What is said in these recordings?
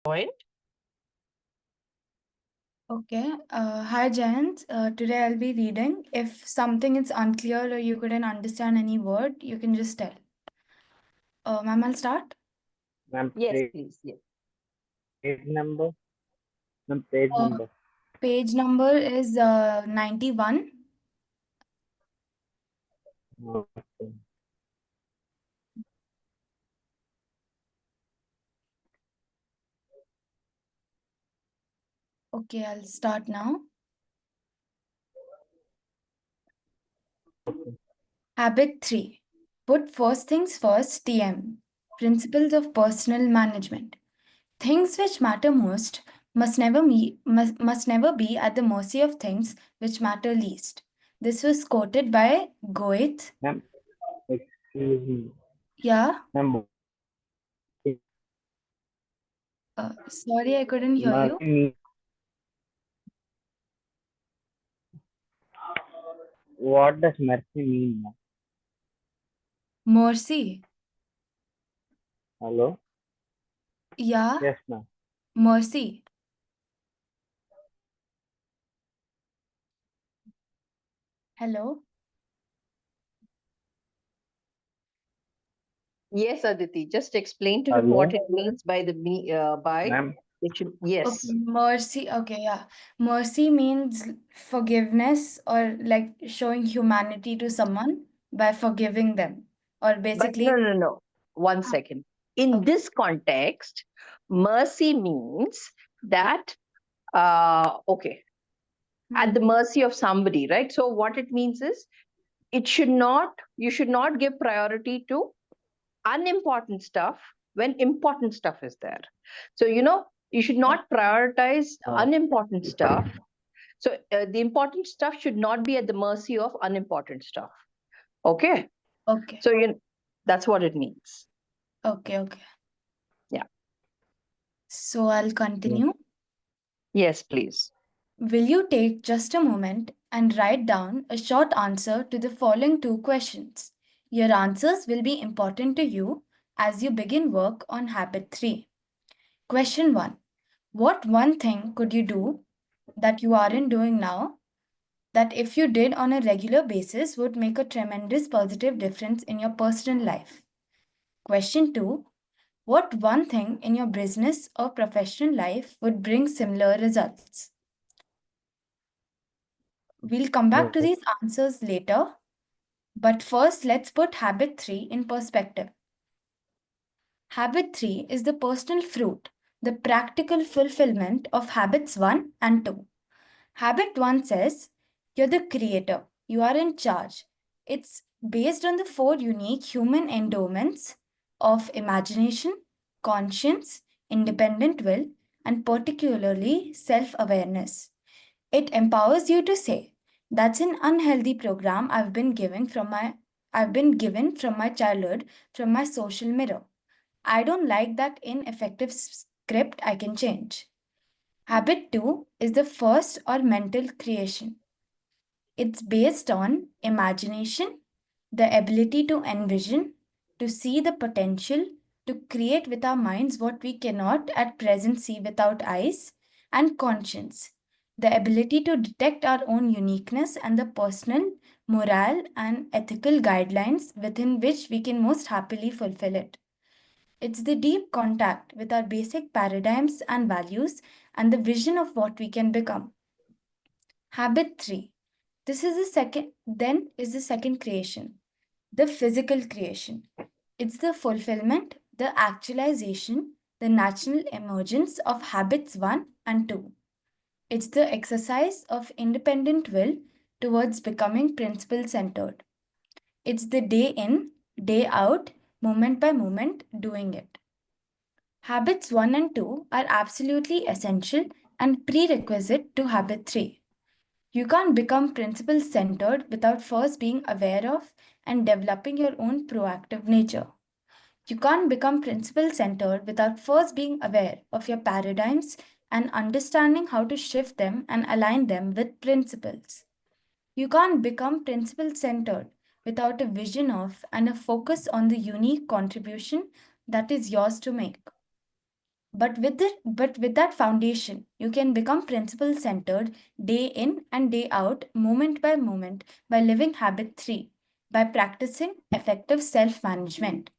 Point. Okay. Hi, Jayant. Today I'll be reading. If something is unclear or you couldn't understand any word, you can just tell. Ma'am, I'll start. Ma'am, Yes, page please. Yes. number. Ma'am, page Uh, number. Page number is 91. Okay. Okay, I'll start now. Habit 3. Put first things first, TM. Principles of Personal Management. Things which matter most must never be at the mercy of things which matter least. This was quoted by Goethe. Ma'am, excuse me. Yeah. Ma'am, Sorry, I couldn't hear mercy you. means, what does mercy mean, ma'am? Mercy. Hello? Yeah, Yes, ma'am. mercy. Hello. Yes, Aditi. Just explain to him what Hello? it means by by. Ma'am, It should. Okay, Yes. mercy. Okay, yeah. Mercy means forgiveness or like showing humanity to someone by forgiving them. Or But no, basically, no, no. One ah, second. In okay, this context, mercy means that okay, at the hmm, mercy of somebody, right? So what it means is it should not. You should not give priority to unimportant stuff when important stuff is there. So you should okay, not prioritize oh, unimportant stuff. So the important stuff should not be at the mercy of unimportant stuff. Okay. okay, So that's what it means. okay, okay. Yeah. So I'll yes, continue. Yes, please. Will you take just a moment and write down a short answer to the following two questions? Your answers will be important to you as you begin work on habit 3. Question 1. What one thing could you do that you aren't doing now that if you did on a regular basis would make a tremendous positive difference in your personal life? Question 2. What one thing in your business or professional life would bring similar results? We'll come back to yes, these answers later, but first let's put habit 3 in perspective. Habit 3 is the personal fruit, the practical fulfillment of habits 1 and 2. Habit 1 says, you're the creator, you are in charge. It's based on the four unique human endowments of imagination, conscience, independent will, and particularly self awareness. It empowers you to say, that's an unhealthy program I've been given from my childhood, from my social mirror. I don't like that ineffective script I can change. Habit 2 is the first or mental creation. It's based on imagination, the ability to envision, to see the potential, to create with our minds what we cannot at present see without eyes, and conscience, the ability to detect our own uniqueness and the personal, moral, and ethical guidelines within which we can most happily fulfill it. It's the deep contact with our basic paradigms and values and the vision of what we can become. Habit 3. Then is the second creation, the physical creation. It's the fulfillment, the actualization, the natural emergence of habits 1 and 2. It's the exercise of independent will towards becoming principle centered. It's the day in, day out, moment by moment doing it. Habits 1 and 2 are absolutely essential and prerequisite to habit 3. You can't become principle centered without first being aware of and developing your own proactive nature. You can't become principle centered without first being aware of your paradigms and understanding how to shift them and align them with principles. You can't become principle centered without a vision of and a focus on the unique contribution that is yours to make. But with that foundation, you can become principle centered day in and day out, moment by moment, by living habit 3, by practicing effective self management.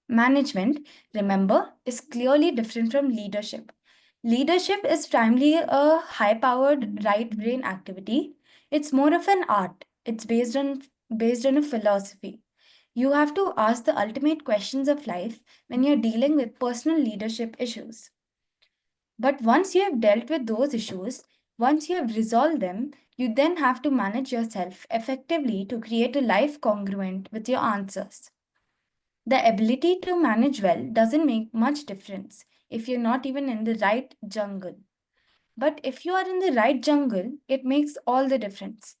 Management, remember, is clearly different from leadership. Leadership is primarily a high powered right brain activity. It's more of an art. It's based on a philosophy. You have to ask the ultimate questions of life when you're dealing with personal leadership issues. But once you have dealt with those issues, once you have resolved them, you then have to manage yourself effectively to create a life congruent with your answers. The ability to manage well doesn't make much difference if you're not even in the right jungle. But if you are in the right jungle, it makes all the difference.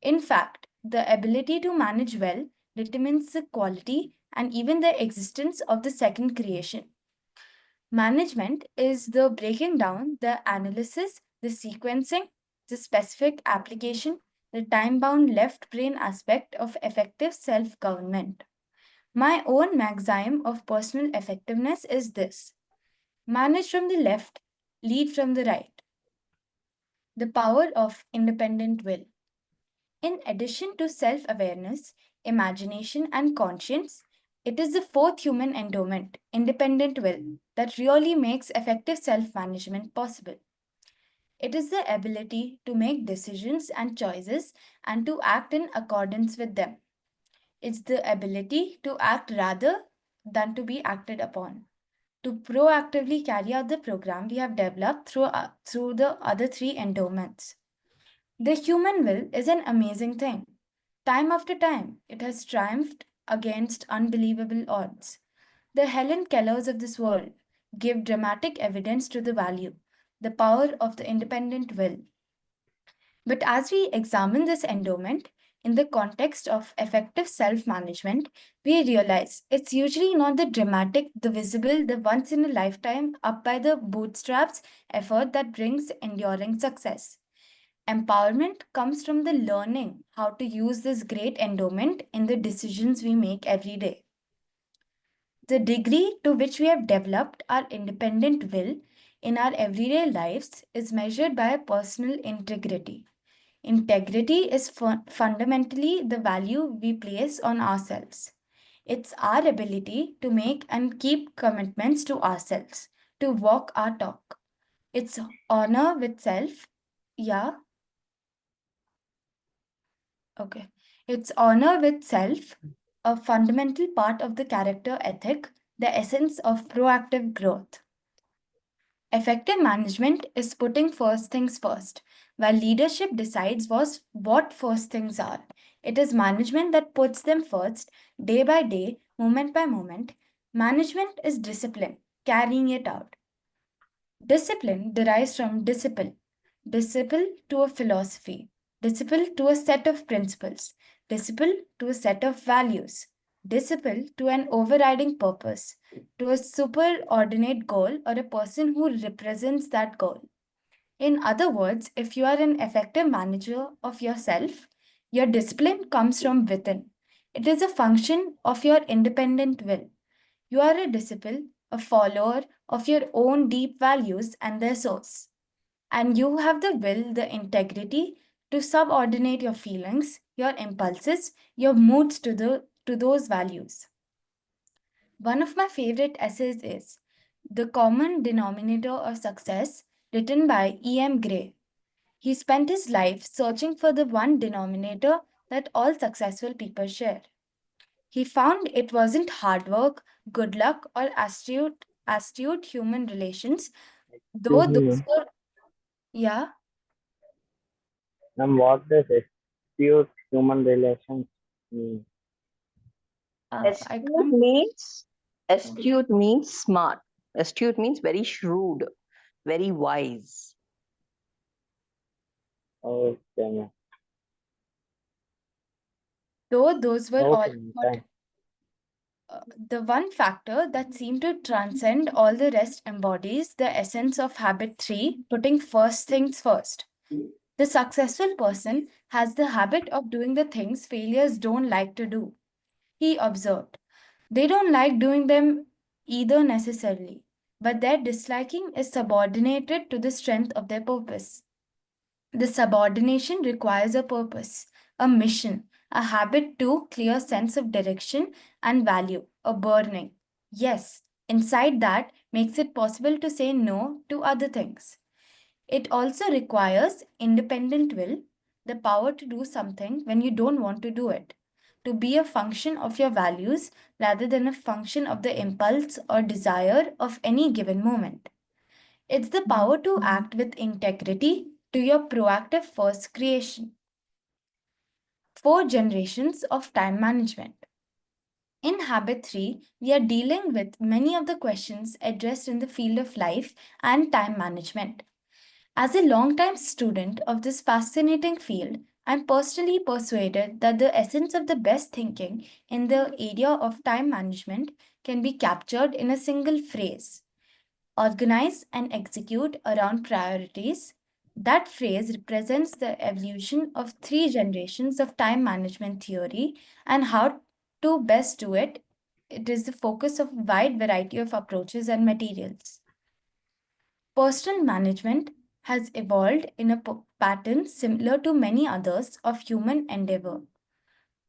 In fact, the ability to manage well determines the quality and even the existence of the second creation. Management is the breaking down, the analysis, the sequencing, the specific application, the time bound left brain aspect of effective self government. My own maxim of personal effectiveness is this: manage from the left, lead from the right. The power of independent will. In addition to self awareness, imagination, and conscience, it is the fourth human endowment, independent will, that really makes effective self management possible. It is the ability to make decisions and choices and to act in accordance with them. It's the ability to act rather than to be acted upon. To proactively carry out the program we have developed through the other three endowments. The human will is an amazing thing. Time after time, it has triumphed against unbelievable odds. The Helen Kellers of this world give dramatic evidence to the value, the power of the independent will. But as we examine this endowment in the context of effective self management, we realize it's usually not the dramatic, the visible, the once in a lifetime, up by the bootstraps effort that brings enduring success. Empowerment comes from the learning how to use this great endowment in the decisions we make every day. The degree to which we have developed our independent will in our everyday lives is measured by personal integrity. Integrity is fundamentally the value we place on ourselves. It's our ability to make and keep commitments to ourselves, to walk our talk. It's honor with self. Yeah, okay. It's honor with self, a fundamental part of the character ethic, the essence of proactive growth. Effective management is putting first things first, while leadership decides what first things are. It is management that puts them first, day by day, moment by moment. Management is discipline, carrying it out. Discipline derives from disciple to a philosophy, disciple to a set of principles, disciple to a set of values, disciple to an overriding purpose, to a superordinate goal or a person who represents that goal. In other words, if you are an effective manager of yourself, your discipline comes from within. It is a function of your independent will. You are a disciple, a follower of your own deep values and their source. And you have the will, the integrity to subordinate your feelings, your impulses, your moods to those values. One of my favorite essays is The Common Denominator of Success, written by E.M. Gray. He spent his life searching for the one denominator that all successful people share. He found it wasn't hard work, good luck, or astute human relations, though Excuse those me. were, yeah, What does acute human relations mean? I Astute can't. means astute means smart. Astute means very shrewd, very wise. Okay, ma'am. Though those were all Okay, ma'am. important. Thanks. The one factor that seemed to transcend all the rest embodies the essence of habit 3, putting first things first. The successful person has the habit of doing the things failures don't like to do. He observed. They don't like doing them either necessarily. but their disliking is subordinated to the strength of their purpose. The subordination requires a purpose, a mission, a habit to clear sense of direction and value, a burning. Yes, inside that makes it possible to say no to other things. It also requires independent will, the power to do something when you don't want to do it, to be a function of your values rather than a function of the impulse or desire of any given moment. It's the power to act with integrity to your proactive first creation. 4 generations of time management. In Habit 3, we are dealing with many of the questions addressed in the field of life and time management. As a long-time student of this fascinating field, I'm personally persuaded that the essence of the best thinking in the area of time management can be captured in a single phrase: organize and execute around priorities. That phrase represents the evolution of 3 generations of time management theory and how to best do it. It is the focus of a wide variety of approaches and materials. Personal management has evolved in a pattern similar to many others of human endeavor.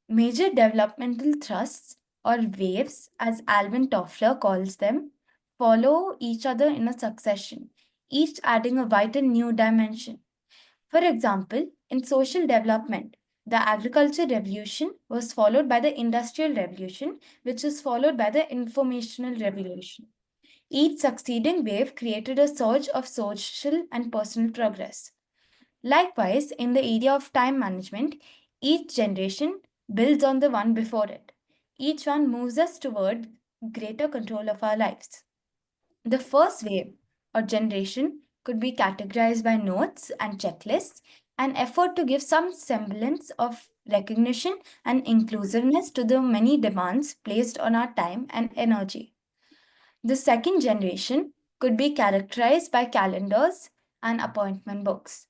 Major developmental thrusts, or waves, as Alvin Toffler calls them, follow each other in a succession, each adding a vital new dimension. For example, in social development, the agricultural revolution was followed by the industrial revolution, which is followed by the informational revolution. Each succeeding wave created a surge of social and personal progress. Likewise, in the area of time management, each generation builds on the one before it. Each one moves us toward greater control of our lives. The first wave or generation could be categorized by notes and checklists, an effort to give some semblance of recognition and inclusiveness to the many demands placed on our time and energy. The second generation could be characterized by calendars and appointment books.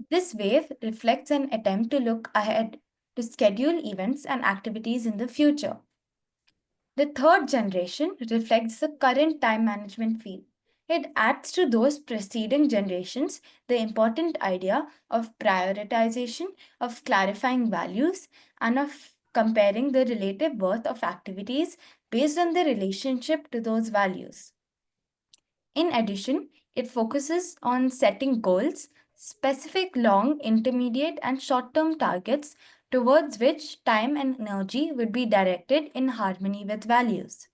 This wave reflects an attempt to look ahead, to schedule events and activities in the future. The third generation reflects the current time management field. It adds to those preceding generations the important idea of prioritization, of clarifying values, and of comparing the relative worth of activities based on the relationship to those values. In addition, it focuses on setting goals, specific long, intermediate, and short term targets towards which time and energy would be directed in harmony with values.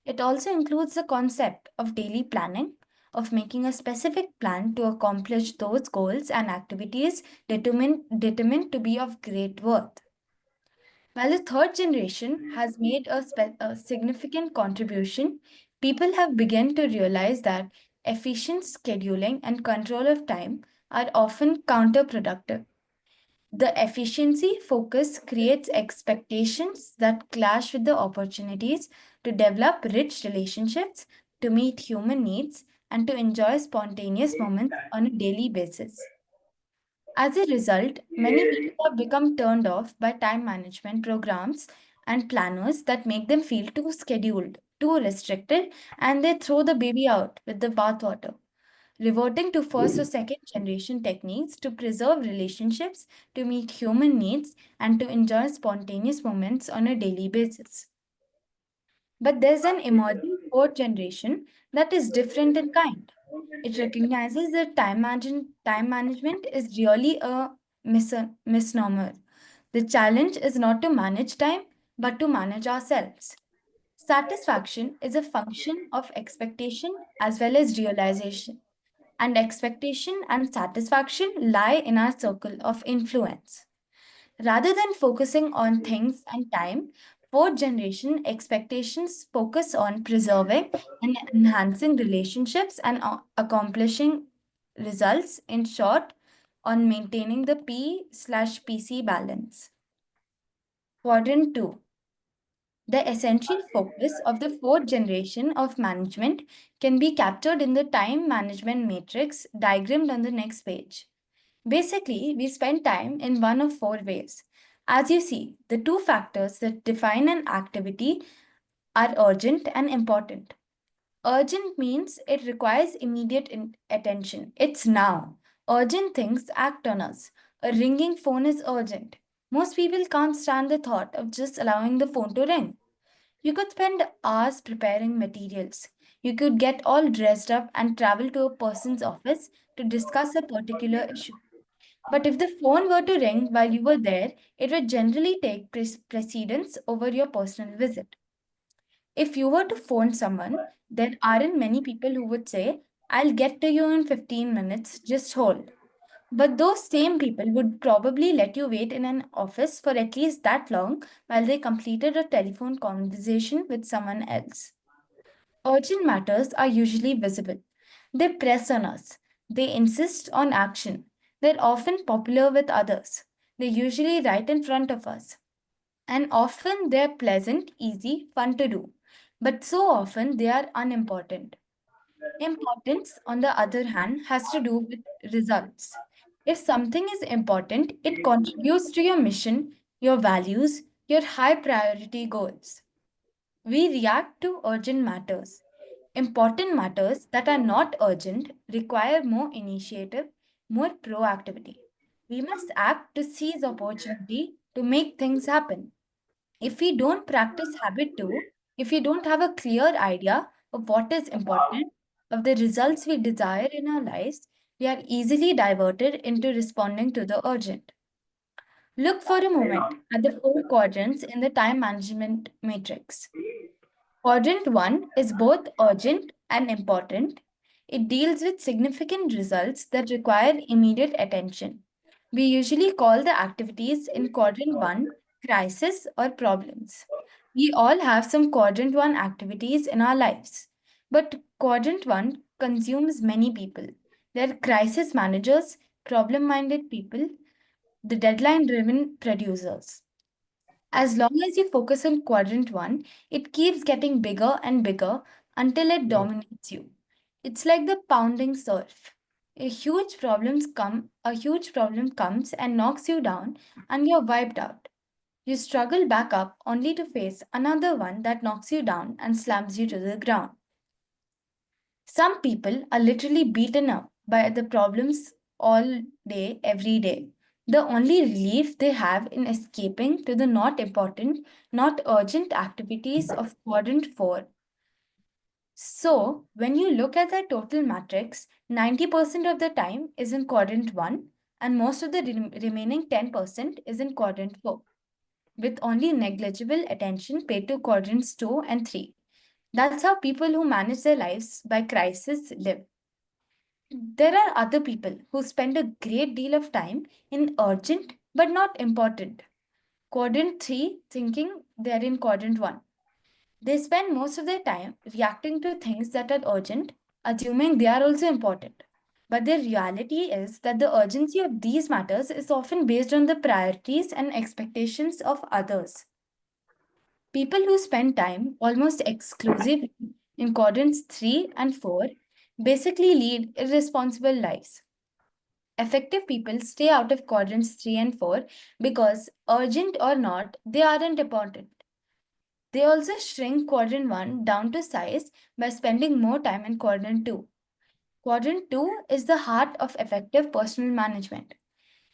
It also includes the concept of daily planning, of making a specific plan to accomplish those goals and activities determined to be of great worth. While the third generation has made a significant contribution, people have begun to realize that efficient scheduling and control of time are often counterproductive. The efficiency focus creates expectations that clash with the opportunities to develop rich relationships, to meet human needs, and to enjoy spontaneous moments on a daily basis. As a result, many people have become turned off by time management programs and planners that make them feel too scheduled, too restricted, and they throw the baby out with the bathwater, reverting to first or second generation techniques to preserve relationships, to meet human needs, and to enjoy spontaneous moments on a daily basis. But there's an emerging fourth generation that is different in kind. It recognizes that time management is really a misnomer. The challenge is not to manage time, but to manage ourselves. Satisfaction is a function of expectation as well as realization, and expectation and satisfaction lie in our circle of influence. Rather than focusing on things and time, fourth generation expectations focus on preserving and enhancing relationships and accomplishing results, in short, on maintaining the P/PC balance. Quadrant 2. The essential focus of the fourth generation of management can be captured in the time management matrix diagrammed on the next page. Basically, we spend time in one of 4 ways. As you see, the 2 factors that define an activity are urgent and important. Urgent means it requires immediate attention. It's now. Urgent things act on us. A ringing phone is urgent. Most people can't stand the thought of just allowing the phone to ring. You could spend hours preparing materials. You could get all dressed up and travel to a person's office to discuss a particular issue. But if the phone were to ring while you were there, it would generally take precedence over your personal visit. If you were to phone someone, there aren't many people who would say, I'll get to you in 15 minutes, just hold. But those same people would probably let you wait in an office for at least that long while they completed a telephone conversation with someone else. Urgent matters are usually visible. They press on us. They insist on action. They're often popular with others. They're usually right in front of us. And often they're pleasant, easy, fun to do. But so often they are unimportant. Importance, on the other hand, has to do with results. If something is important, it contributes to your mission, your values, your high priority goals. We react to urgent matters. Important matters that are not urgent require more initiative, more proactivity. We must act to seize opportunity to make things happen. If we don't practice habit two, if we don't have a clear idea of what is important, of the results we desire in our lives, we are easily diverted into responding to the urgent. Look for a moment at the four quadrants in the time management matrix. Quadrant 1 is both urgent and important. It deals with significant results that require immediate attention. We usually call the activities in Quadrant 1 crisis or problems. We all have some Quadrant 1 activities in our lives, but Quadrant 1 consumes many people. They're crisis managers, problem minded people, the deadline driven producers. As long as you focus on quadrant one, it keeps getting bigger and bigger until it dominates you. It's like the pounding surf. A huge problem comes and knocks you down and you're wiped out. You struggle back up only to face another one that knocks you down and slams you to the ground. Some people are literally beaten up by the problems all day, every day. The only relief they have in escaping to the not important, not urgent activities of quadrant 4. So, when you look at the total matrix, 90% of the time is in quadrant 1, and most of the remaining 10% is in quadrant 4, with only negligible attention paid to quadrants 2 and 3. That's how people who manage their lives by crisis live. There are other people who spend a great deal of time in urgent but not important. Quadrant 3 thinking they're in quadrant 1. They spend most of their time reacting to things that are urgent, assuming they are also important. But the reality is that the urgency of these matters is often based on the priorities and expectations of others. People who spend time almost exclusively in quadrants 3 and 4 basically lead irresponsible lives. Effective people stay out of quadrants 3 and 4 because, urgent or not, they aren't important. They also shrink quadrant 1 down to size by spending more time in quadrant 2. Quadrant 2 is the heart of effective personal management.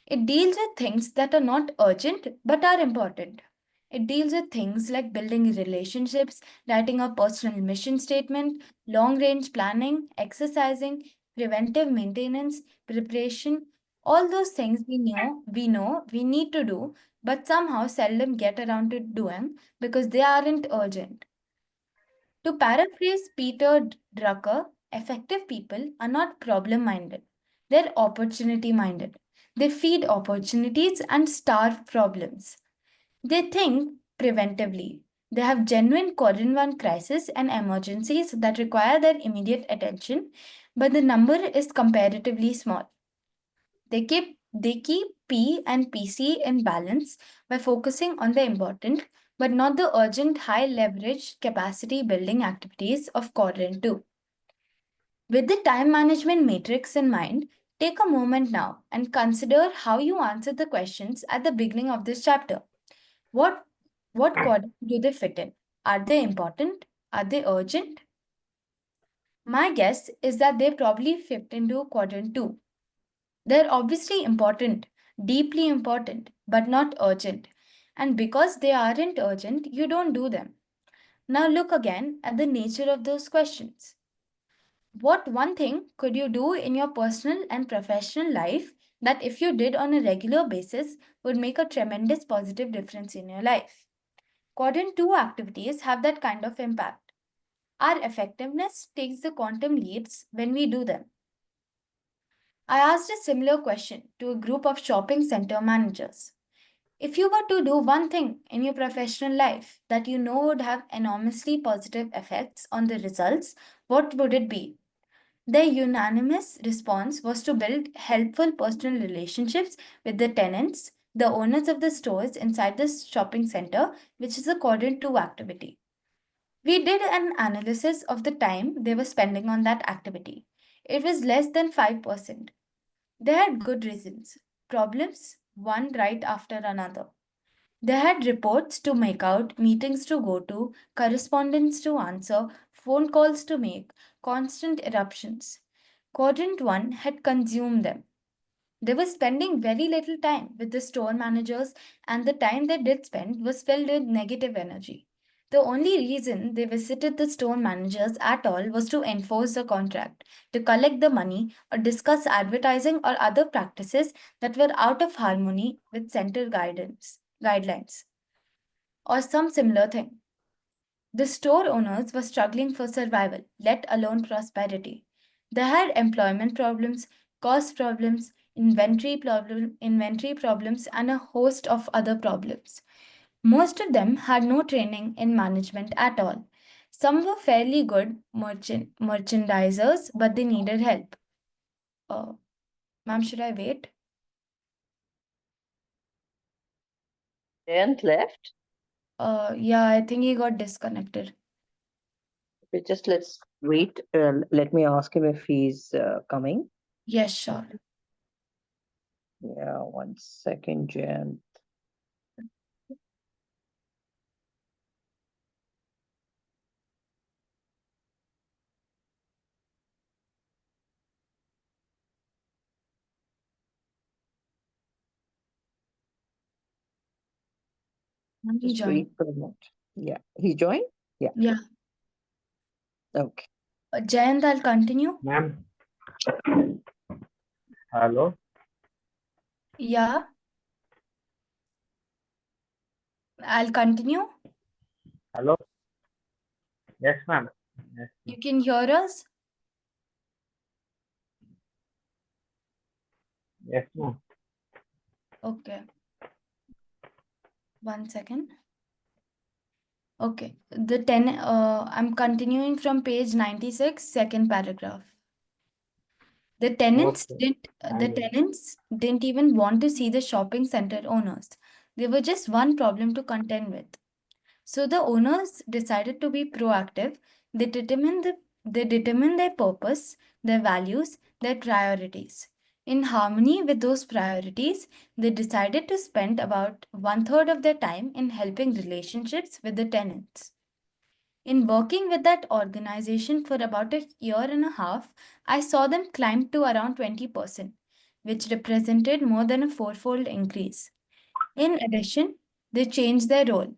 It deals with things that are not urgent but are important. It deals with things like building relationships, writing a personal mission statement, long range planning, exercising, preventive maintenance, preparation, all those things we need to do, but somehow seldom get around to doing because they aren't urgent. To paraphrase Peter Drucker, effective people are not problem minded, they're opportunity minded. They feed opportunities and starve problems. They think preventively. They have genuine quadrant 1 crises and emergencies that require their immediate attention, but the number is comparatively small. They keep P and PC in balance by focusing on the important but not the urgent high leverage capacity building activities of quadrant 2. With the time management matrix in mind, take a moment now and consider how you answered the questions at the beginning of this chapter. What what quadrant do they fit in? Are they important? Are they urgent? My guess is that they probably fit into quadrant 2. They're obviously important, deeply important, but not urgent. And because they aren't urgent, you don't do them. Now look again at the nature of those questions. What one thing could you do in your personal and professional life that, if you did on a regular basis, would make a tremendous positive difference in your life? Quadrant 2 activities have that kind of impact. Our effectiveness takes the quantum leaps when we do them. I asked a similar question to a group of shopping center managers. If you were to do one thing in your professional life that you know would have enormously positive effects on the results, what would it be? Their unanimous response was to build helpful personal relationships with the tenants, the owners of the stores inside the shopping center, which is a quadrant 2 activity. We did an analysis of the time they were spending on that activity. It was less than 5%. They had good reasons, problems, one right after another. They had reports to make out, meetings to go to, correspondence to answer, phone calls to make, constant eruptions. Quadrant 1 had consumed them. They were spending very little time with the store managers, and the time they did spend was filled with negative energy. The only reason they visited the store managers at all was to enforce the contract, to collect the money, or discuss advertising or other practices that were out of harmony with center guidelines, or some similar thing. The store owners were struggling for survival, let alone prosperity. They had employment problems, cost problems, inventory problems, and a host of other problems. Most of them had no training in management at all. Some were fairly good merchandisers, but they needed help. Uh, Ma'am, should I wait? Jayant left. Yeah, I think he got disconnected. Okay, just let's wait. Let me ask him if he's coming. Yes, sure. Yeah, 1 second, Jayant. He Just joined. wait for a moment. Yeah, he joined? Yeah, Yeah. okay. Jayant, I'll continue. Ma'am, hello. Yeah, I'll continue. Hello. Yes, ma'am. Yes, You can hear us? yes, ma'am. Okay, 1 second. Okay, I'm continuing from page 96, second paragraph. Okay. The And tenants didn't even want to see the shopping center owners. They were just one problem to contend with. So the owners decided to be proactive. They determined their purpose, their values, their priorities. In harmony with those priorities, they decided to spend about one third of their time in helping relationships with the tenants. In working with that organization for about a year and a half, I saw them climb to around 20%, which represented more than a fourfold increase. In addition, they changed their role.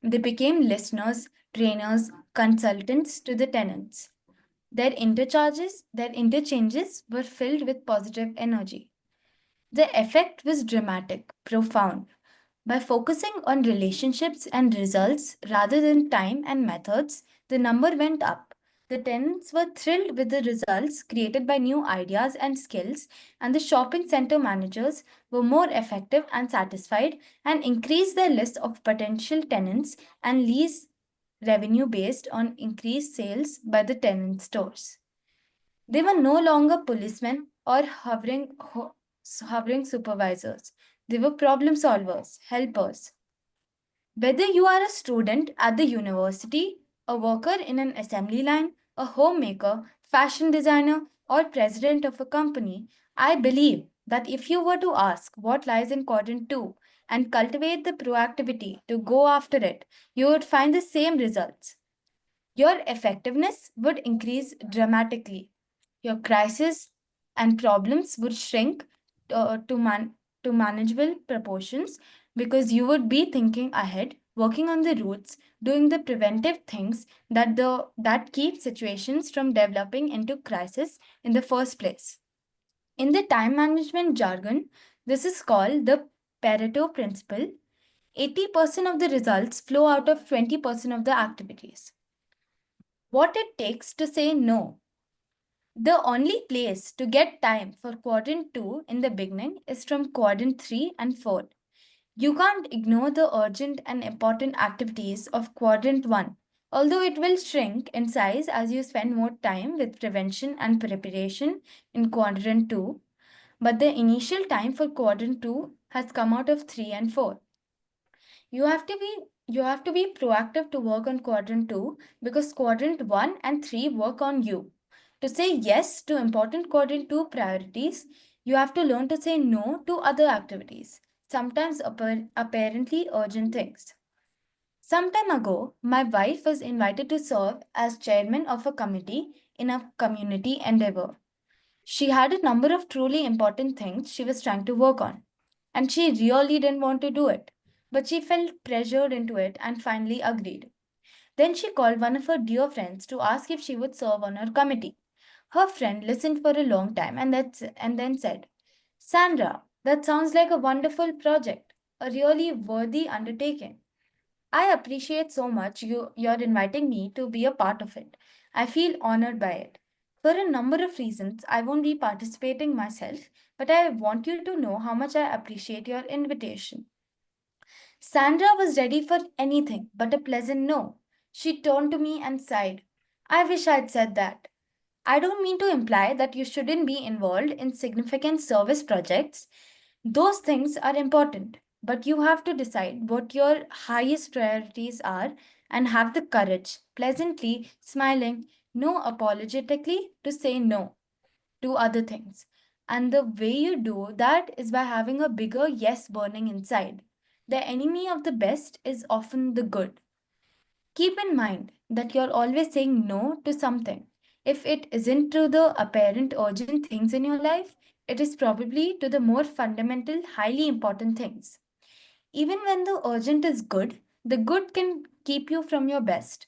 They became listeners, trainers, consultants to the tenants. Their interchanges were filled with positive energy. The effect was dramatic, profound. By focusing on relationships and results rather than time and methods, the number went up. The tenants were thrilled with the results created by new ideas and skills, and the shopping center managers were more effective and satisfied and increased their list of potential tenants and lease revenue based on increased sales by the tenant stores. They were no longer policemen or hovering supervisors. They were problem solvers, helpers. Whether you are a student at the university, a worker in an assembly line, a homemaker, fashion designer, or president of a company, I believe that if you were to ask what lies in quadrant 2 and cultivate the proactivity to go after it, you would find the same results. Your effectiveness would increase dramatically. Your crisis and problems would shrink to manageable proportions because you would be thinking ahead, working on the roots, doing the preventive things that keep situations from developing into crisis in the first place. In the time management jargon, this is called the Pareto principle. 80% of the results flow out of 20% of the activities. What it takes to say no. The only place to get time for quadrant 2 in the beginning is from quadrant 3 and 4. You can't ignore the urgent and important activities of quadrant 1, although it will shrink in size as you spend more time with prevention and preparation in quadrant 2. But the initial time for quadrant 2 has come out of 3 and 4. You have to be you have to be proactive to work on quadrant 2 because quadrant 1 and 3 work on you. To say yes to important quadrant 2 priorities, you have to learn to say no to other activities, sometimes apparently urgent things. Some time ago, my wife was invited to serve as chairman of a committee in a community endeavor. She had a number of truly important things she was trying to work on, and she really didn't want to do it. But she felt pressured into it and finally agreed. Then she called one of her dear friends to ask if she would serve on her committee. Her friend listened for a long time and then said, Sandra, that sounds like a wonderful project, a really worthy undertaking. I appreciate so much you're inviting me to be a part of it. I feel honored by it. For a number of reasons, I won't be participating myself, but I want you to know how much I appreciate your invitation. Sandra was ready for anything but a pleasant no. She turned to me and sighed. I wish I'd said that. I don't mean to imply that you shouldn't be involved in significant service projects. Those things are important, but you have to decide what your highest priorities are and have the courage, pleasantly smiling, no apologetically, to say no to other things. And the way you do that is by having a bigger yes burning inside. The enemy of the best is often the good. Keep in mind that you're always saying no to something. If it isn't to the apparent urgent things in your life, it is probably to the more fundamental, highly important things. Even when the urgent is good, the good can keep you from your best,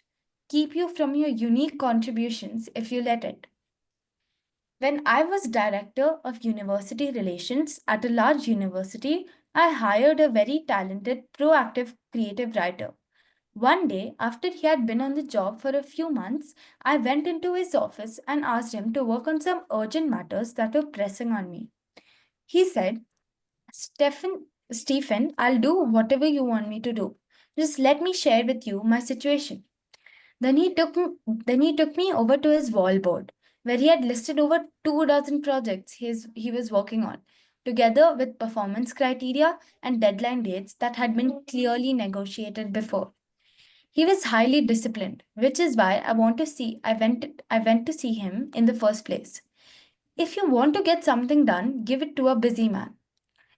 keep you from your unique contributions if you let it. When I was director of university relations at a large university, I hired a very talented, proactive creative writer. One day, after he had been on the job for a few months, I went into his office and asked him to work on some urgent matters that were pressing on me. He said, Stephen, I'll do whatever you want me to do. Just let me share with you my situation. Then he took me over to his wallboard, where he had listed over 2 dozen projects he was working on, together with performance criteria and deadline dates that had been clearly negotiated before. He was highly disciplined, which is why I went to see him in the first place. If you want to get something done, give it to a busy man.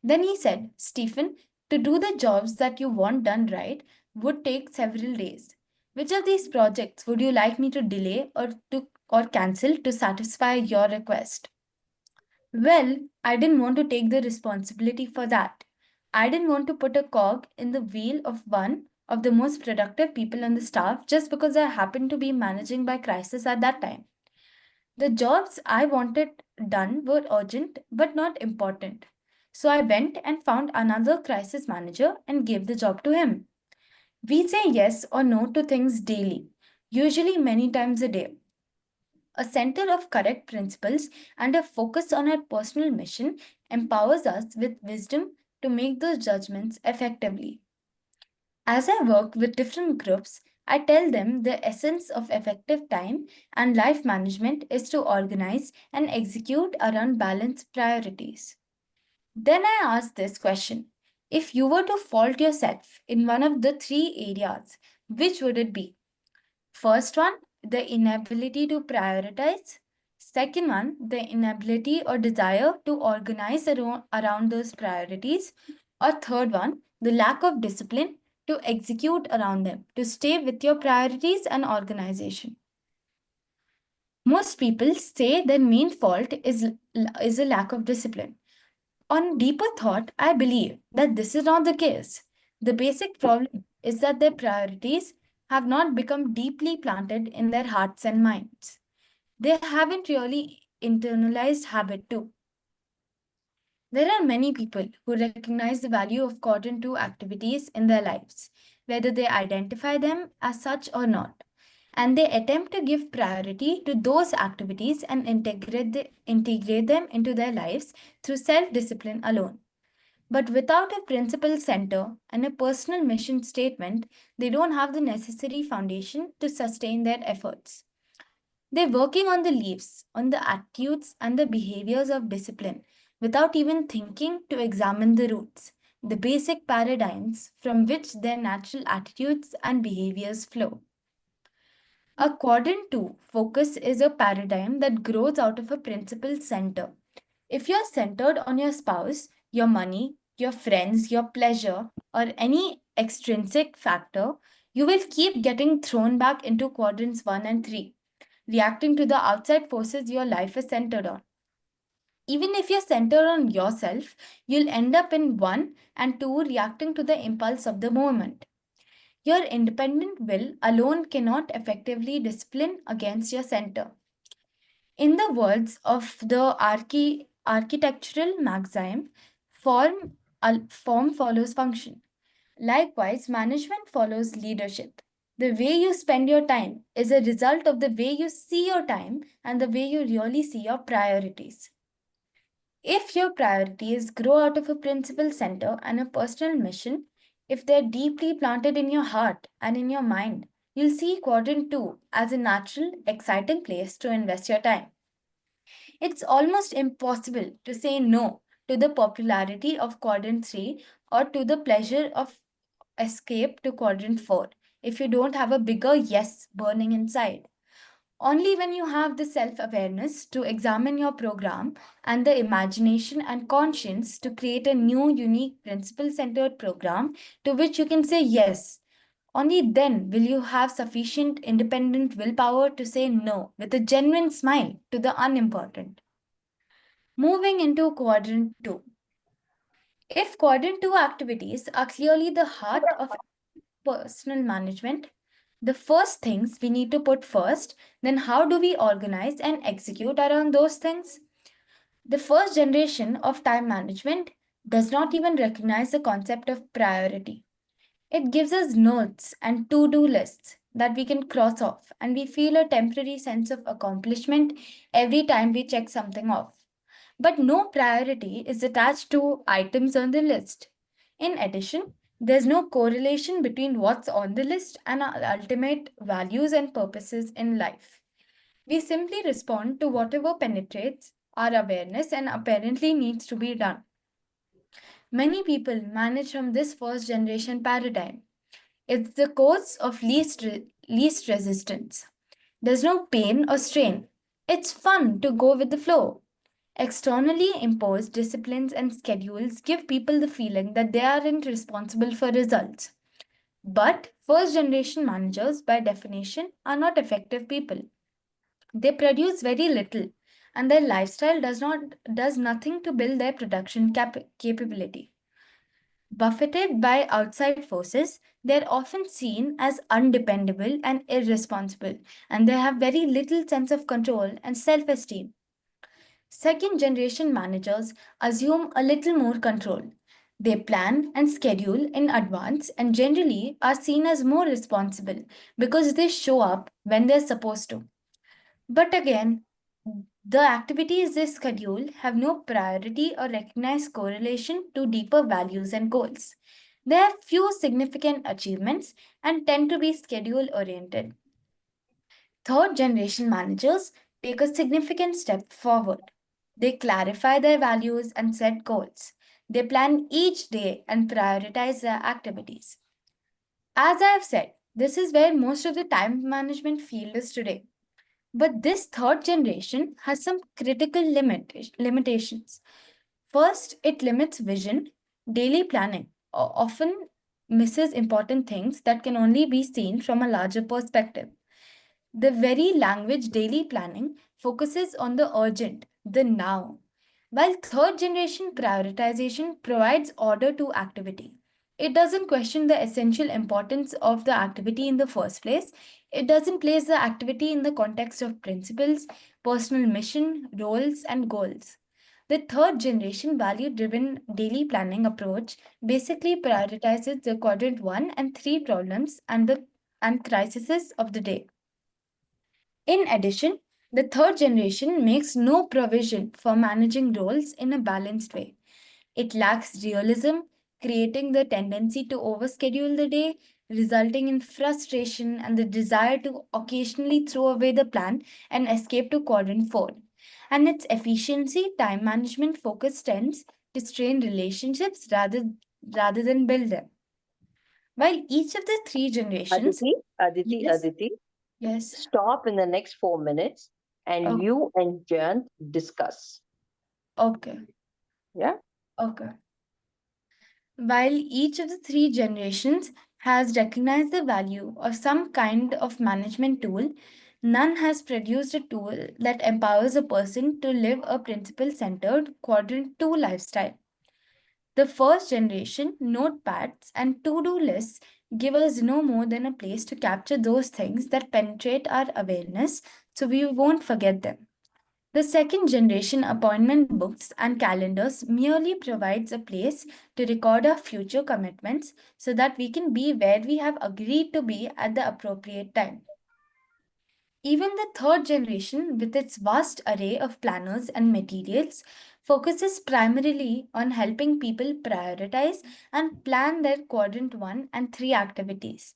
Then he said, Stephen, to do the jobs that you want done right would take several days. Which of these projects would you like me to delay or cancel to satisfy your request? Well, I didn't want to take the responsibility for that. I didn't want to put a cog in the wheel of one of the most productive people on the staff just because I happened to be managing by crisis at that time. The jobs I wanted done were urgent but not important. So I went and found another crisis manager and gave the job to him. We say yes or no to things daily, usually many times a day. A center of correct principles and a focus on our personal mission empowers us with wisdom to make those judgments effectively. As I work with different groups, I tell them the essence of effective time and life management is to organize and execute around balanced priorities. Then I ask this question: if you were to fault yourself in one of the three areas, which would it be? First one, the inability to prioritize. Second one, the inability or desire to organize around those priorities. Or third one, the lack of discipline to execute around them, to stay with your priorities and organization. Most people say their main fault is a lack of discipline. On deeper thought, I believe that this is not the case. The basic problem is that their priorities have not become deeply planted in their hearts and minds. They haven't really internalized habit too. There are many people who recognize the value of quadrant 2 activities in their lives, whether they identify them as such or not, and they attempt to give priority to those activities and integrate them into their lives through self discipline alone. But without a principal center and a personal mission statement, they don't have the necessary foundation to sustain their efforts. They're working on the leaves, on the attitudes and the behaviors of discipline without even thinking to examine the roots, the basic paradigms from which their natural attitudes and behaviors flow. A quadrant 2 focus is a paradigm that grows out of a principal center. If you're centered on your spouse, your money, your friends, your pleasure, or any extrinsic factor, you will keep getting thrown back into quadrants 1 and 3, reacting to the outside forces your life is centered on. Even if you're centered on yourself, you'll end up in 1 and 2 reacting to the impulse of the moment. Your independent will alone cannot effectively discipline against your center. In the words of the architectural maxim, form follows function. Likewise, management follows leadership. The way you spend your time is a result of the way you see your time and the way you really see your priorities. If your priorities grow out of a principal center and a personal mission, if they're deeply planted in your heart and in your mind, you'll see quadrant 2 as a natural, exciting place to invest your time. It's almost impossible to say no to the popularity of quadrant 3 or to the pleasure of escape to quadrant 4 if you don't have a bigger yes burning inside. Only when you have the self awareness to examine your program and the imagination and conscience to create a new, unique, principle centered program to which you can say yes, only then will you have sufficient independent willpower to say no with a genuine smile to the unimportant. Moving into quadrant 2. If quadrant 2 activities are clearly the heart of personal management, the first things we need to put first, then how do we organize and execute around those things? The first generation of time management does not even recognize the concept of priority. It gives us notes and to do lists that we can cross off, and we feel a temporary sense of accomplishment every time we check something off. But no priority is attached to items on the list. In addition, there's no correlation between what's on the list and our ultimate values and purposes in life. We simply respond to whatever penetrates our awareness and apparently needs to be done. Many people manage from this first generation paradigm. It's the course of least resistance. There's no pain or strain. It's fun to go with the flow. Externally imposed disciplines and schedules give people the feeling that they aren't responsible for results. But first generation managers, by definition, are not effective people. They produce very little, and their lifestyle does nothing to build their production capability. Buffeted by outside forces, they're often seen as undependable and irresponsible, and they have very little sense of control and self esteem. Second generation managers assume a little more control. They plan and schedule in advance and generally are seen as more responsible because they show up when they're supposed to. But again, the activities they schedule have no priority or recognized correlation to deeper values and goals. They have few significant achievements and tend to be schedule oriented. Third generation managers take a significant step forward. They clarify their values and set goals. They plan each day and prioritize their activities. As I have said, this is where most of the time management field is today. But this third generation has some critical limitations. First, it limits vision, daily planning often misses important things that can only be seen from a larger perspective. The very language daily planning focuses on the urgent, the now, while third generation prioritization provides order to activity. It doesn't question the essential importance of the activity in the first place. It doesn't place the activity in the context of principles, personal mission, roles, and goals. The third generation value driven daily planning approach basically prioritizes the quadrant 1 and 3 problems and crises of the day. In addition, the third generation makes no provision for managing roles in a balanced way. It lacks realism, creating the tendency to overschedule the day, resulting in frustration and the desire to occasionally throw away the plan and escape to quadrant 4. And its efficiency, time management focus tends to strain relationships rather than build them. While each of the three generations, yes, Aditi, yes, stop in the next 4 minutes and okay, you and Jan discuss. okay, Yeah. okay. While each of the three generations has recognized the value of some kind of management tool, none has produced a tool that empowers a person to live a principle centered quadrant 2 lifestyle. The first generation, notepads and to do lists give us no more than a place to capture those things that penetrate our awareness so we won't forget them. The second generation appointment books and calendars merely provides a place to record our future commitments so that we can be where we have agreed to be at the appropriate time. Even the third generation, with its vast array of planners and materials, focuses primarily on helping people prioritize and plan their quadrant 1 and 3 activities.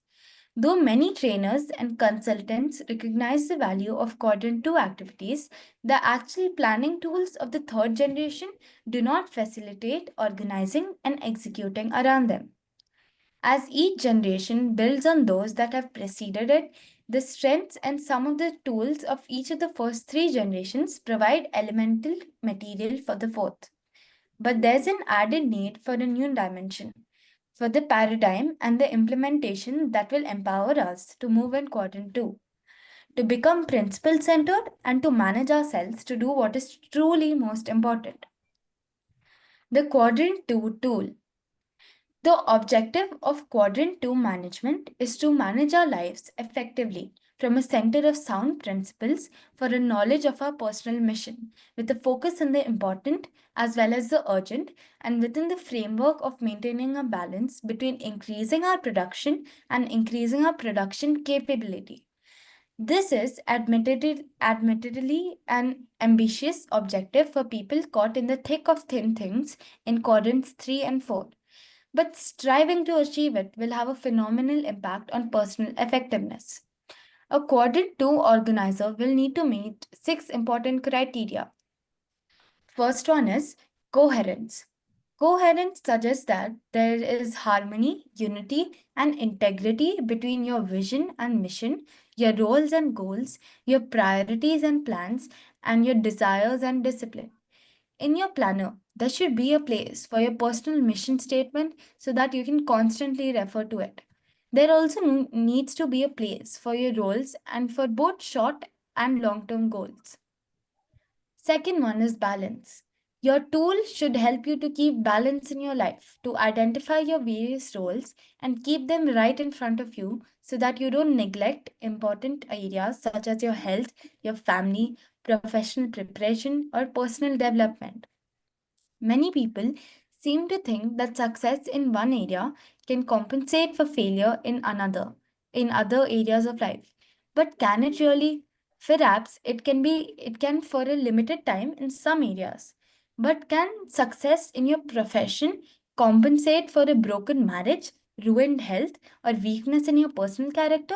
Though many trainers and consultants recognize the value of quadrant 2 activities, the actual planning tools of the third generation do not facilitate organizing and executing around them. As each generation builds on those that have preceded it, the strengths and some of the tools of each of the first three generations provide elemental material for the fourth. But there's an added need for a new dimension, for the paradigm and the implementation that will empower us to move in quadrant 2, to become principle centered and to manage ourselves to do what is truly most important. The quadrant 2 tool. The objective of quadrant 2 management is to manage our lives effectively from a center of sound principles for a knowledge of our personal mission, with a focus on the important as well as the urgent, and within the framework of maintaining a balance between increasing our production and increasing our production capability. This is admittedly an ambitious objective for people caught in the thick of thin things in quadrants 3 and 4, but striving to achieve it will have a phenomenal impact on personal effectiveness. A quadrant 2 organizer will need to meet six important criteria. First one is coherence. Coherence suggests that there is harmony, unity, and integrity between your vision and mission, your roles and goals, your priorities and plans, and your desires and discipline. In your planner, there should be a place for your personal mission statement so that you can constantly refer to it. There also needs to be a place for your roles and for both short and long term goals. Second one is balance. Your tool should help you to keep balance in your life, to identify your various roles and keep them right in front of you so that you don't neglect important areas such as your health, your family, professional preparation, or personal development. Many people seem to think that success in one area can compensate for failure in other areas of life. But can it really? Perhaps it can for a limited time in some areas. But can success in your profession compensate for a broken marriage, ruined health, or weakness in your personal character?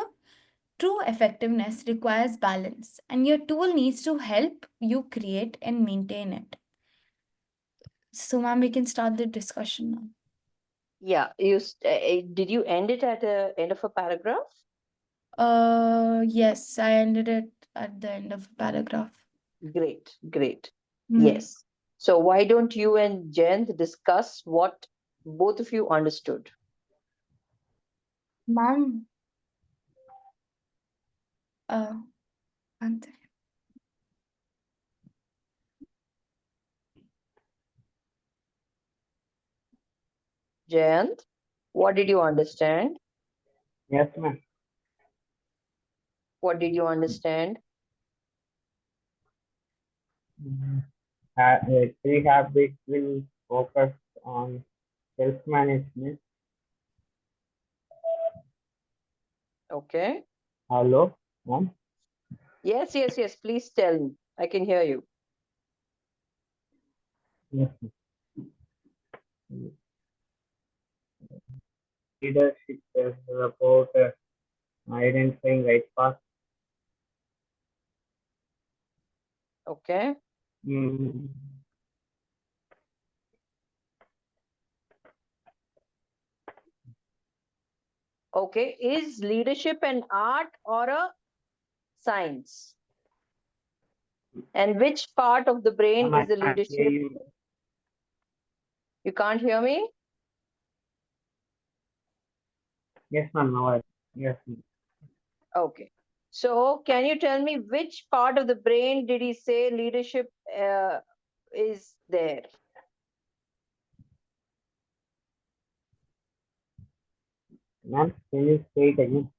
True effectiveness requires balance, and your tool needs to help you create and maintain it. So, ma'am, we can start the discussion now. Yeah. Did you end it at the end of a paragraph? Yes, I ended it at the end of a paragraph. Great, great. Hmm. Yes. So why don't you and Jayant discuss what both of you understood? Ma'am, one second. Jayant, what did you understand? Yes, ma'am. What did you understand? Mm, Three habits will focus on self-management. Okay. Hello, ma'am. Yes, yes, yes. Please tell me. I can hear you. Yes, ma'am. Leadership is about identifying right path. Okay. Mm, Okay. Is leadership an art or a science? And which part of the brain ma'am, I is the can't hear leadership? you. You can't hear me? Yes, ma'am. Now yes, ma'am. Okay. So, can you tell me which part of the brain did he say leadership is there? Ma'am, can you say it again?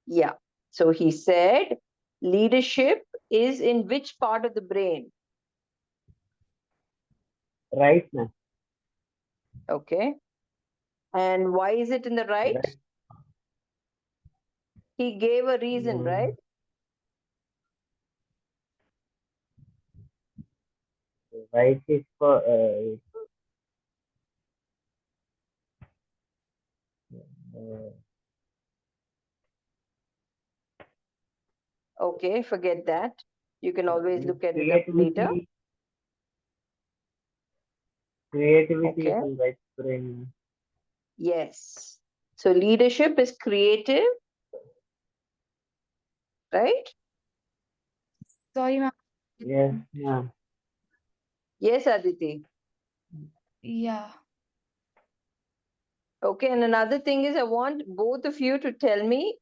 Yeah. So, he said leadership is in which part of the brain? Right, ma'am. Okay. And why is it in the right? Right. He gave a reason, right? Mm, right is for uh, Okay, forget that. You can always look at it up later. creativity. Creativity is Okay. in right brain. Yes. So leadership is creative, right? Sorry, ma'am. Yes, ma'am. Yes, Aditi. Yeah. Okay. And another thing is I want both of you to tell me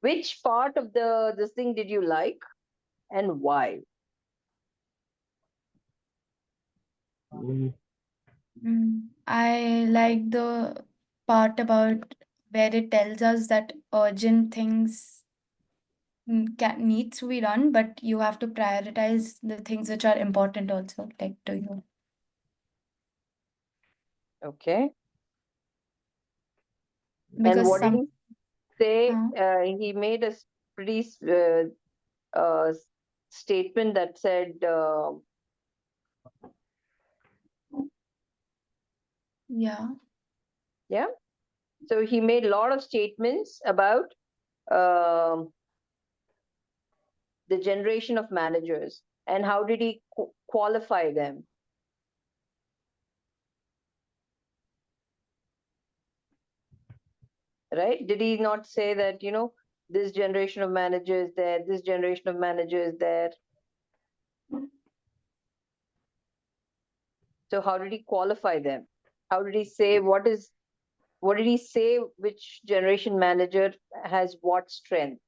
which part of the this thing did you like and why? Mm, I like the part about where it tells us that urgent things needs to be done, but you have to prioritize the things which are important also, like to you. Okay. And Because what did some, he say? huh? He made a pretty statement that said, Yeah. yeah. So he made a lot of statements about um the generation of managers and how did he qualify them, right? Did he not say that, this generation of managers there, this generation of managers there? So how did he qualify them? How did he say what did he say which generation manager has what strength?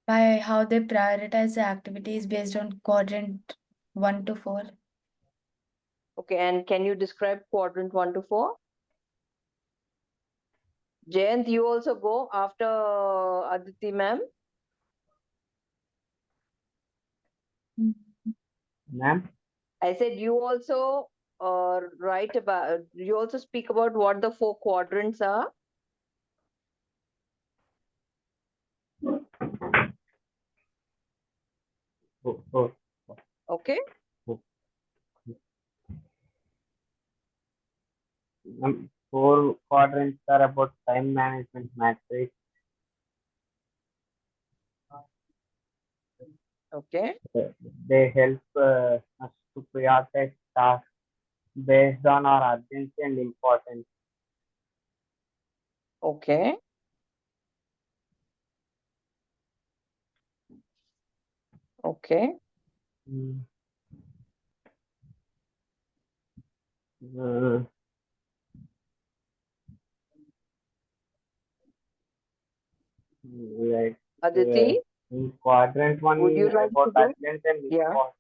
By how they prioritize the activities based on quadrant 1 to 4. Okay, and can you describe quadrant 1 to 4? Jayant, you also go after Aditi ma'am. Mm. ma'am. I said you also write about, you also speak about what the 4 quadrants are. Oh, oh, Okay. oh. Four quadrants are about time management matrix. Okay. They help us to prioritize tasks based on our urgency and importance. Okay. Okay. Mm, uh, Like Aditi, in quadrant would one you like about to do? urgent and Yeah. important.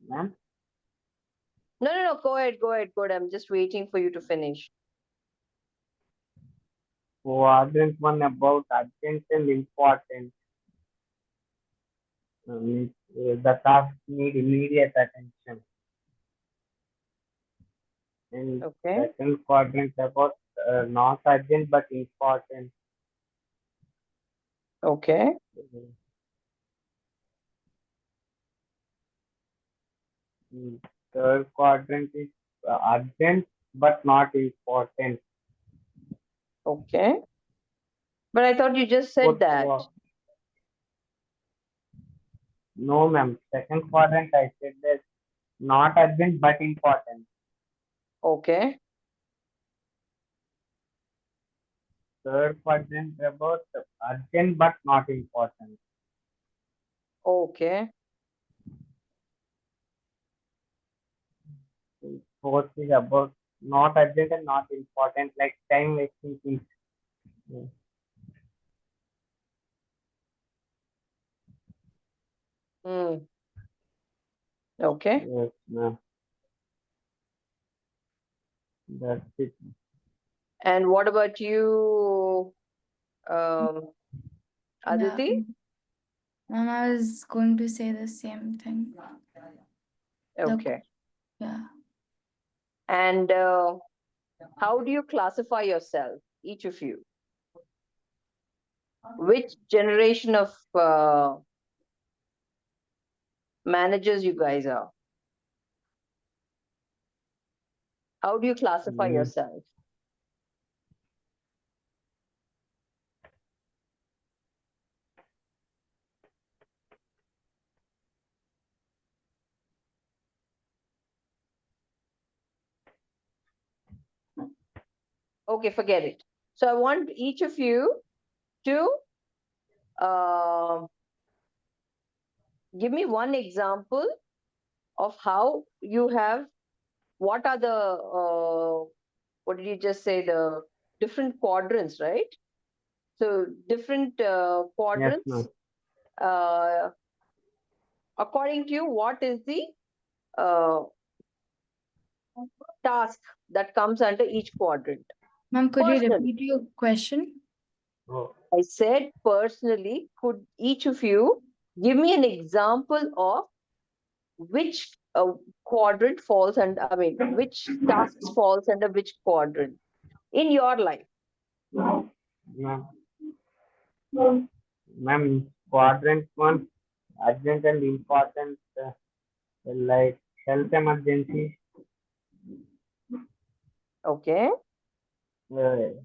Ma'am, No. Go ahead. I'm just waiting for you to finish. quadrant one about urgent and important. The task need immediate attention. And Okay. second quadrant about not urgent but important. Okay. Third quadrant is urgent but not important. Okay. But I thought you just said Fourth, that. no, ma'am. Second quadrant I said that not urgent but important. Okay. Third quadrant about urgent but not important. Okay. Fourth is about not urgent and not important, like time wasting things. Hmm. Okay. Yes, ma'am. That's it. And what about you, Yeah. Aditi? Ma'am, I was going to say the same thing. Okay. Yeah. And how do you classify yourself, each of you? Which generation of managers you guys are? How do you classify Mm, yourself? Okay, forget it. So I want each of you to uh, give me one example of how you have, what are the, what did you just say, the different quadrants, right? So different yes, quadrants, ma'am. uh, according to you, what is the uh, task that comes under each quadrant? Ma'am, could you Personally, repeat your question? Oh, I said personally, could each of you give me an example of which quadrant falls under, I mean, which tasks falls under which quadrant in your life? ma'am. Ma'am, quadrant one, urgent and important, like health emergencies, Okay. and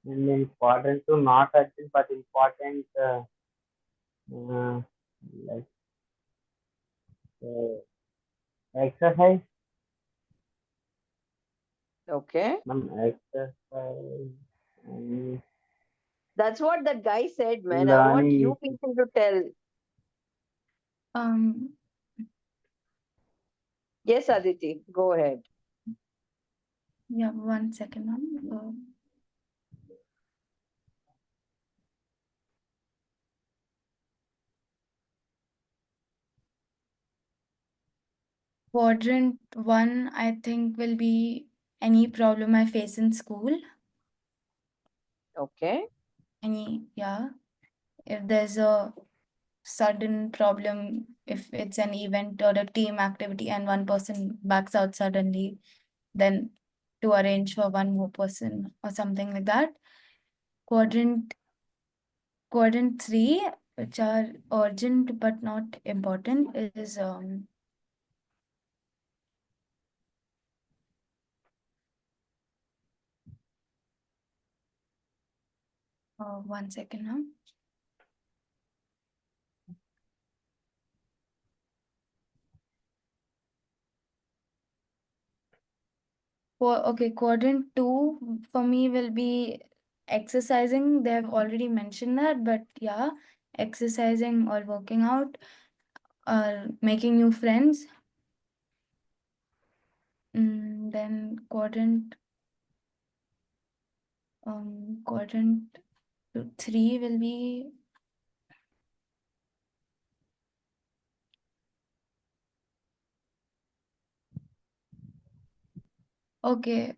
then quadrant two, not urgent but important, like uh, exercise, Okay. ma'am, exercise, and That's what that guy said, man. I want learning. you people to tell. Um, Yes, Aditi, go ahead. yeah, 1 second, ma'am. Quadrant one, I think, will be any problem I face in school. Okay. Yeah. If there's a sudden problem, if it's an event or a team activity and one person backs out suddenly, then to arrange for one more person or something like that. Quadrant three, which are urgent but not important, is 1 second now. Okay, quadrant two for me will be exercising. They've already mentioned that, but yeah, exercising or working out or making new friends. Then quadrant So 3 will be okay.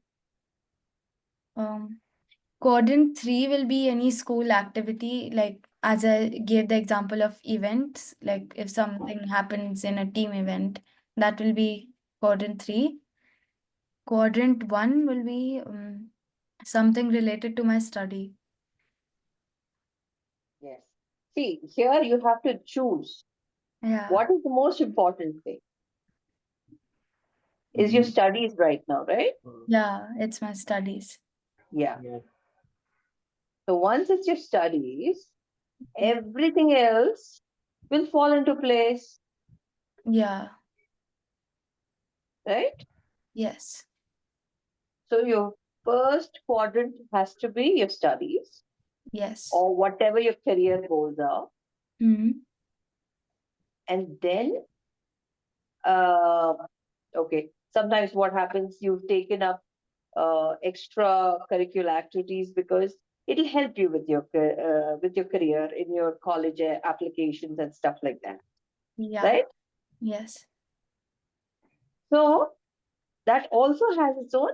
Quadrant 3 will be any school activity, like as I gave the example of events, like if something happens in a team event, that will be quadrant 3. Quadrant 1 will be something related to my study. Yes. See, here you have to choose Yeah. what is the most important thing. Is your studies right now, right? Yeah, it's my studies. Yeah. Yes. So once it's your studies, everything else will fall into place, Yeah. right? Yes. So your first quadrant has to be your studies Yes. or whatever your career goals are. Hmm. And then, uh, okay, sometimes what happens, you've taken up extra curricular activities because it'll help you with your career in your college applications and stuff like that, Yeah. right? Yes. So that also has its own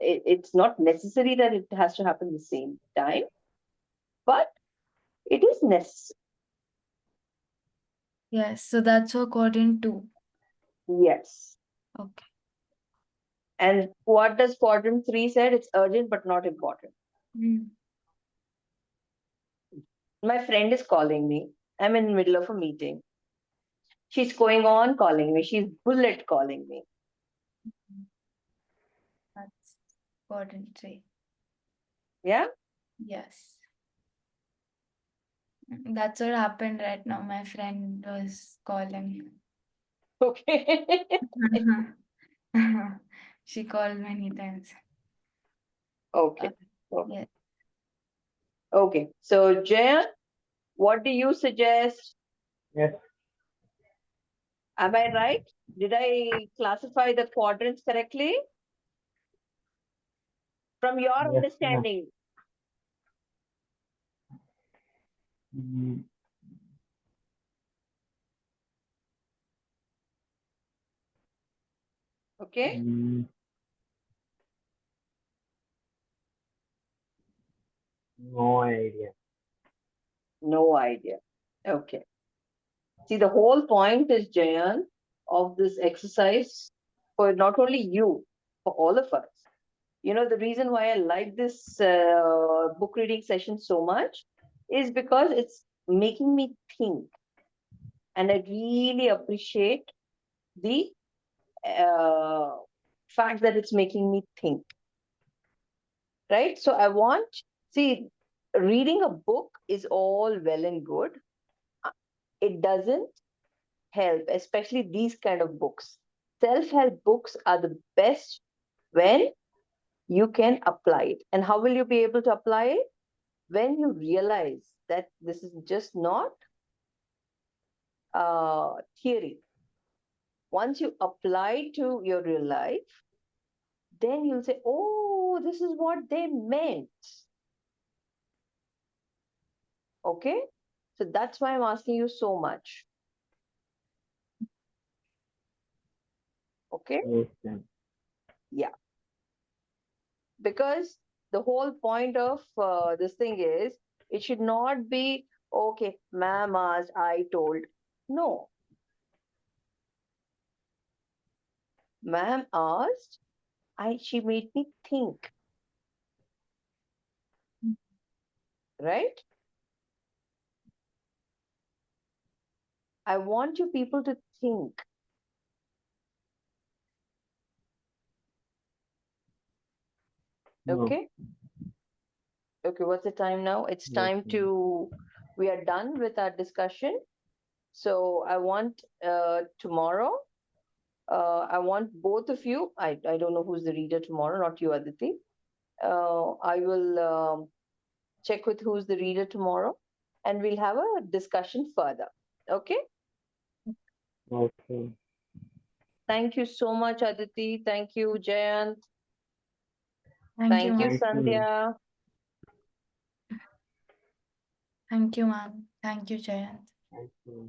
it's not necessary that it has to happen the same time, but it is necessary. Yes. So that's for quadrant 2. Yes. Okay. And what does quadrant 3 said? It's urgent but not important. Mm. My friend is calling me. I'm in the middle of a meeting. She's going on calling me. She's bullet calling me. That's quadrant 3. Yeah. Yes. That's what happened right now. My friend was calling. Okay. She called many times. Okay. Okay. Yes. Okay. So, Jaya, what do you suggest? Yes. Am I right? Did I classify the quadrants correctly? From your Yes, ma'am. understanding. Mm, Okay. mm, no idea. No idea. Okay. See, the whole point is, Jayan, of this exercise for not only you, for all of us. You know, the reason why I like this book reading session so much is because it's making me think. And I really appreciate the uh, fact that it's making me think. Right? So I want, see, reading a book is all well and good. It doesn't help, especially these kind of books. Self-help books are the best when you can apply it. And how will you be able to apply it? When you realize that this is just not theory. Once you apply to your real life, then you'll say, oh, this is what they meant. Okay? So that's why I'm asking you so much. Okay? Yes, ma'am. Yeah. Because the whole point of this thing is it should not be, okay, ma'am asked, I told. No, ma'am asked, she made me think, right? I want you people to think. No. Okay? Okay, what's the time now? It's Yes, time ma'am. to, we are done with our discussion. So I want tomorrow, I want both of you, I don't know who's the reader tomorrow, not you, Aditi. I will check with who's the reader tomorrow and we'll have a discussion further. Okay? Okay. Thank you so much, Aditi. Thank you, Jayant. Thank you, Thank you, ma'am. Thank you, ma'am. Sandhya. Thank you, ma'am. Thank you, Jayant. Thank you.